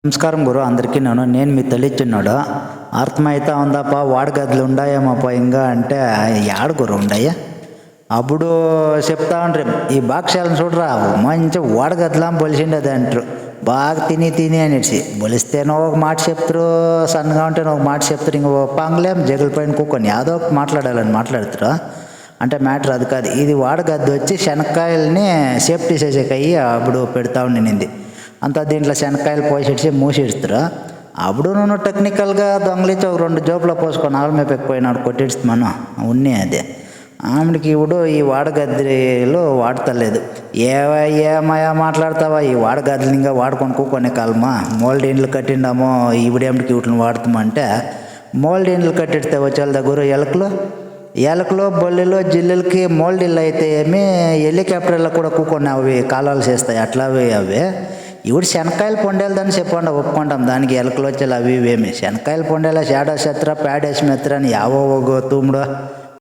నమస్కారం గురు అందరికీ. నేను మీ తల్లిచ్చిన్నాడు అర్థమైతా ఉందప్ప. వాడగదులు ఉండాయేమప్ప ఇంకా అంటే యాడ గురు ఉండయ్యా. అప్పుడు చెప్తా ఉండ్రి ఈ భాక్షాలను చూడరా మంచి వాడగదులా బొలిసిండేది అంటారు. బాగా తిని అనేసి బొలిస్తేనో ఒక మాట చెప్తారు, సన్నగా ఉంటేనో ఒక మాట చెప్తారు. ఇంక పాంగులేం జగుల పైన కూకొని యాదో ఒక మాట్లాడాలని మాట్లాడతారు. అంటే మ్యాటర్ అది కాదు. ఇది వాడగద్దు వచ్చి శనక్కాయలని సేఫ్టీ చేసేకయ్యి అప్పుడు పెడతా ఉండింది. అంతా దీంట్లో శనక్కాయలు పోసేసి మూసేస్తారు. అప్పుడు నేను టెక్నికల్గా దొంగలిచ్చి ఒక 2 జోపులో పోసుకొని ఆవుల మేపెక్కిపోయినాడు కొట్టేస్తుంది మనం ఉన్ని. అది ఆమెకి ఇప్పుడు ఈ వాడగద్దెలు వాడతలేదు. ఏమయ్యా మాట్లాడతావా, ఈ వాడగద్దెలు ఇంకా వాడుకొని కూకొని కాలమా. మోల్డ్ ఇండ్లు కట్టిండామో ఇవిడేమిటికి వీటిని వాడుతామంటే మోల్డ్ ఇండ్లు కట్టిస్తే వచ్చే వాళ్ళ దగ్గర ఎలకలు బొల్లెలు జిల్లులకి మోల్డ్ ఇల్లు అయితే ఏమి హెలికాప్టర్లో కూడా కూకొని అవి కాలాలు చేస్తాయి. అట్లావి అవి ఇప్పుడు శనక్కాయలు పొండేలదని చెప్పండి ఒప్పుకుంటాం. దానికి ఎలకలు వచ్చేలా అవి ఇవేమి శనక్కాయలు పొండేలా షాడో శత్ర ప్యాడేసి మెత్ర అని యావో తూముడు